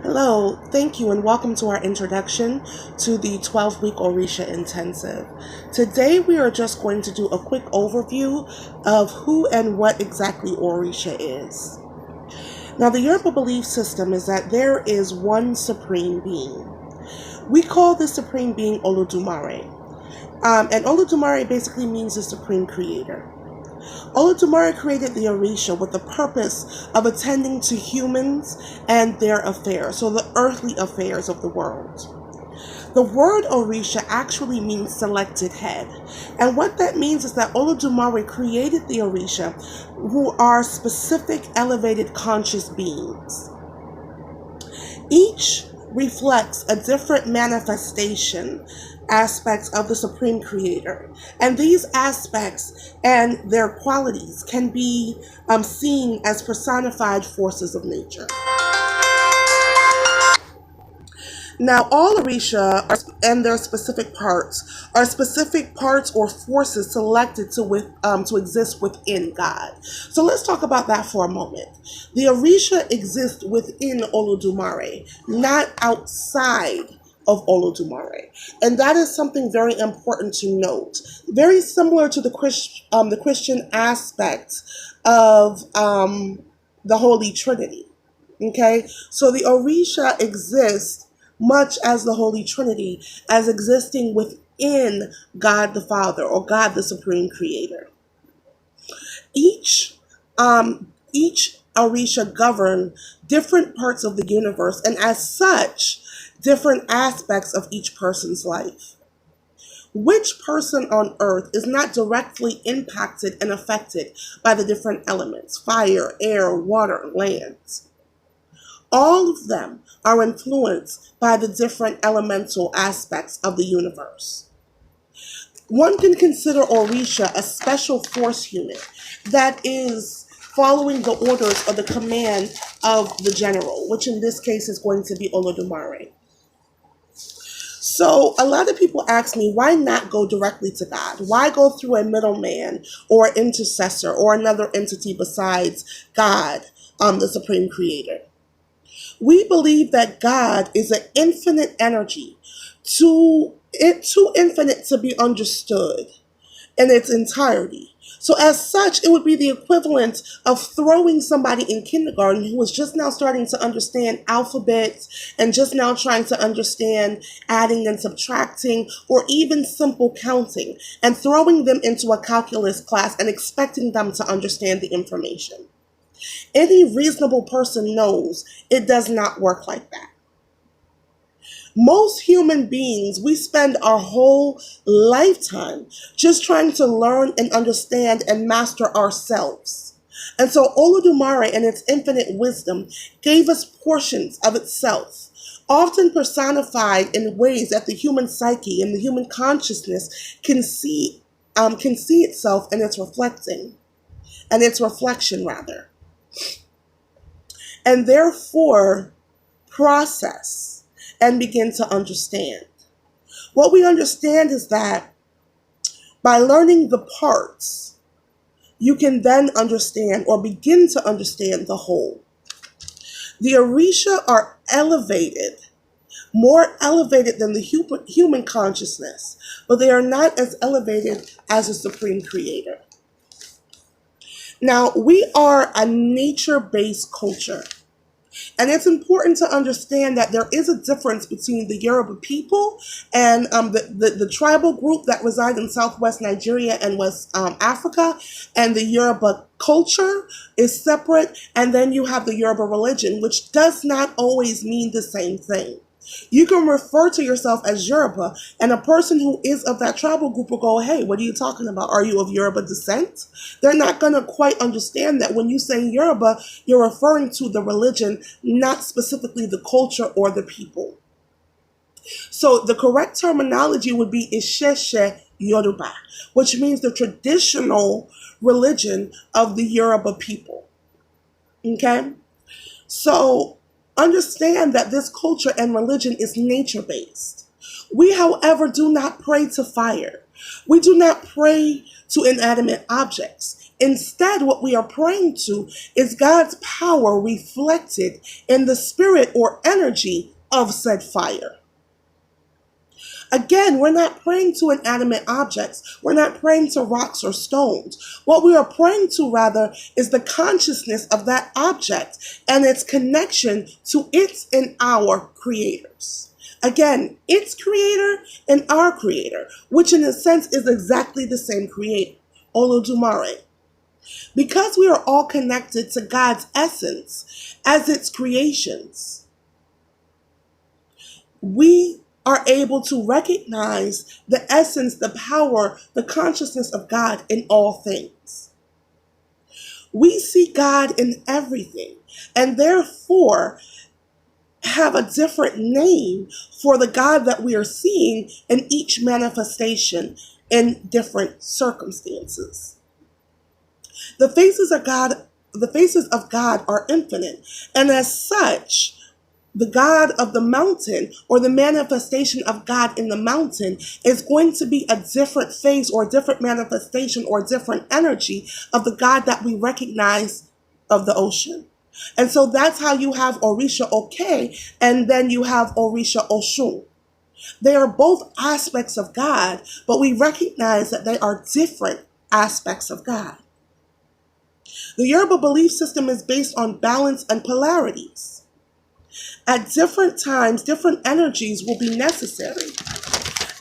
Hello, thank you, and welcome to our introduction to the 12-week Orisa Intensive. Today we are just going to do a quick overview of who and what exactly Orisa is. Now, the Yoruba belief system is that there is one supreme being. We call this supreme being Olodumare. And Olodumare basically means the supreme creator. Olodumare created the Orisa with the purpose of attending to humans and their affairs, so the earthly affairs of the world. The word Orisa actually means selected head, and what that means is that Olodumare created the Orisa, who are specific elevated conscious beings. Each reflects a different manifestation aspects of the Supreme Creator. And these aspects and their qualities can be seen as personified forces of nature. Now, all Orisa and their specific parts are specific parts or forces selected to exist within God. So let's talk about that for a moment. The Orisa exists within Olodumare, not outside of Olodumare. And that is something very important to note. Very similar to the Christian aspect of the Holy Trinity. Okay? So the Orisa exists much as the Holy Trinity, as existing within God the Father or God the Supreme Creator. Each Orisa govern different parts of the universe, and as such, different aspects of each person's life. Which person on earth is not directly impacted and affected by the different elements, fire, air, water, land? All of them are influenced by the different elemental aspects of the universe. One can consider Orisa a special force unit that is following the orders or the command of the general, which in this case is going to be Olodumare. So a lot of people ask me, why not go directly to God? Why go through a middleman or intercessor or another entity besides God, the Supreme Creator? We believe that God is an infinite energy, too infinite to be understood in its entirety. So as such, it would be the equivalent of throwing somebody in kindergarten who was just now starting to understand alphabets and just now trying to understand adding and subtracting or even simple counting, and throwing them into a calculus class and expecting them to understand the information. Any reasonable person knows it does not work like that. Most human beings, we spend our whole lifetime just trying to learn and understand and master ourselves. And so Olodumare and its infinite wisdom gave us portions of itself, often personified in ways that the human psyche and the human consciousness can see itself in its reflection rather. And therefore process and begin to understand. What we understand is that by learning the parts, you can then understand or begin to understand the whole. The Orisa are elevated, more elevated than the human consciousness, but they are not as elevated as the Supreme Creator. Now, we are a nature-based culture. And it's important to understand that there is a difference between the Yoruba people and the tribal group that reside in Southwest Nigeria and West Africa, and the Yoruba culture is separate, and then you have the Yoruba religion, which does not always mean the same thing. You can refer to yourself as Yoruba, and a person who is of that tribal group will go, hey, what are you talking about? Are you of Yoruba descent? They're not going to quite understand that when you say Yoruba, you're referring to the religion, not specifically the culture or the people. So the correct terminology would be Isheshe Yoruba, which means the traditional religion of the Yoruba people. Okay? So understand that this culture and religion is nature-based. We, however, do not pray to fire. We do not pray to inanimate objects. Instead, what we are praying to is God's power reflected in the spirit or energy of said fire. Again, we're not praying to inanimate objects. We're not praying to rocks or stones. What we are praying to, rather, is the consciousness of that object and its connection to its and our creators. Again, its creator and our creator, which in a sense is exactly the same creator, Olodumare. Because we are all connected to God's essence as its creations, we are able to recognize the essence, the power, the consciousness of God in all things. We see God in everything, and therefore have a different name for the God that we are seeing in each manifestation in different circumstances. The faces of God are infinite, and as such, the God of the mountain or the manifestation of God in the mountain is going to be a different face or different manifestation or different energy of the God that we recognize of the ocean. And so that's how you have Orisha Oke and then you have Orisha Oshun. They are both aspects of God, but we recognize that they are different aspects of God. The Yoruba belief system is based on balance and polarities. At different times, different energies will be necessary.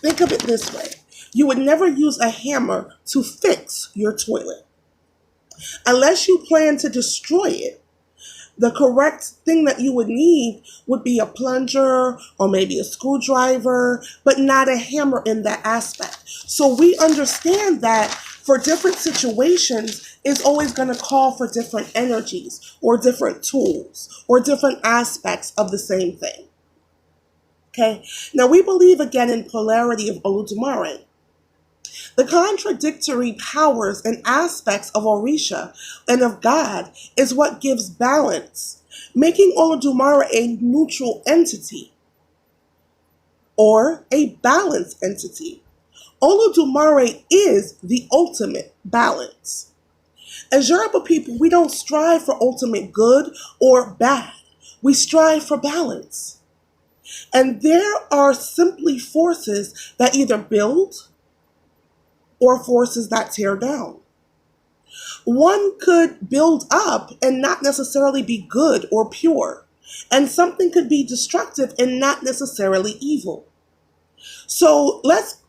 Think of it this way. You would never use a hammer to fix your toilet. Unless you plan to destroy it, the correct thing that you would need would be a plunger or maybe a screwdriver, but not a hammer in that aspect. So we understand that for different situations, it's always going to call for different energies or different tools or different aspects of the same thing. Okay. Now we believe again in polarity of Olodumare. The contradictory powers and aspects of Orisha and of God is what gives balance, making Olodumare a neutral entity or a balanced entity. Olodumare is the ultimate balance. As Yoruba people, we don't strive for ultimate good or bad. We strive for balance. And there are simply forces that either build or forces that tear down. One could build up and not necessarily be good or pure, and something could be destructive and not necessarily evil. So let's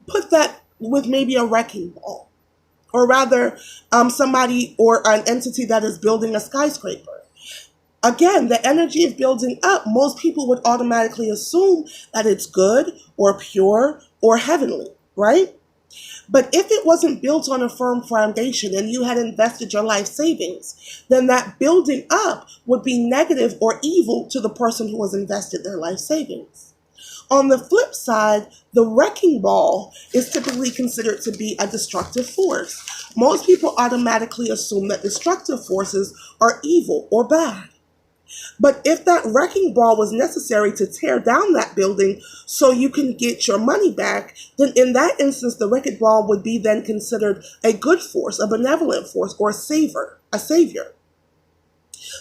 put that with maybe a wrecking ball, or rather somebody or an entity that is building a skyscraper. Again, the energy of building up, most people would automatically assume that it's good or pure or heavenly, right? But if it wasn't built on a firm foundation and you had invested your life savings, then that building up would be negative or evil to the person who has invested their life savings. On the flip side, the wrecking ball is typically considered to be a destructive force. Most people automatically assume that destructive forces are evil or bad. But if that wrecking ball was necessary to tear down that building so you can get your money back, then in that instance, the wrecking ball would be then considered a good force, a benevolent force, or a savior.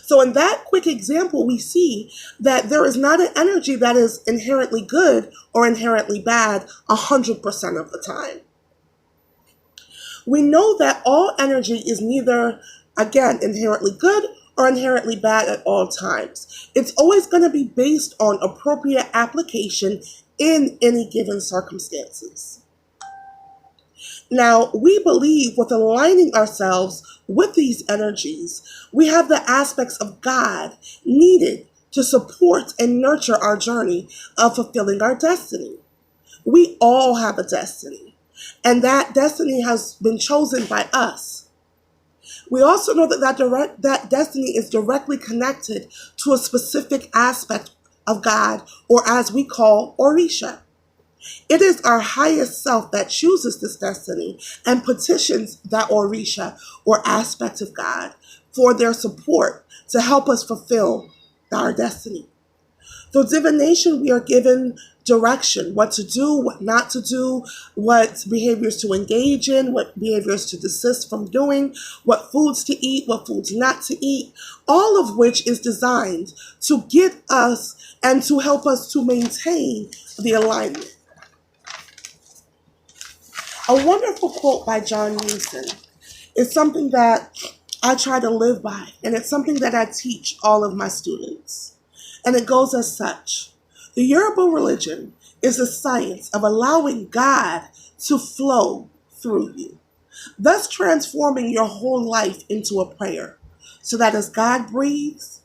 So in that quick example, we see that there is not an energy that is inherently good or inherently bad 100% of the time. We know that all energy is neither, again, inherently good or inherently bad at all times. It's always going to be based on appropriate application in any given circumstances. Now, we believe with aligning ourselves with these energies, we have the aspects of God needed to support and nurture our journey of fulfilling our destiny. We all have a destiny, and that destiny has been chosen by us. We also know that destiny is directly connected to a specific aspect of God, or as we call Orisha. It is our highest self that chooses this destiny and petitions that Orisha or aspect of God for their support to help us fulfill our destiny. Through divination, we are given direction, what to do, what not to do, what behaviors to engage in, what behaviors to desist from doing, what foods to eat, what foods not to eat, all of which is designed to get us and to help us to maintain the alignment. A wonderful quote by John Newson is something that I try to live by, and it's something that I teach all of my students. And it goes as such: the Yoruba religion is the science of allowing God to flow through you, thus transforming your whole life into a prayer, so that as God breathes,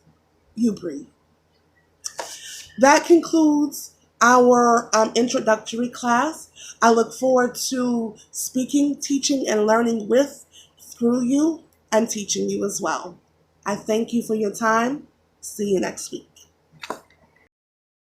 you breathe. That concludes our introductory class. I look forward to speaking, teaching, and learning with, through you, and teaching you as well. I thank you for your time. See you next week.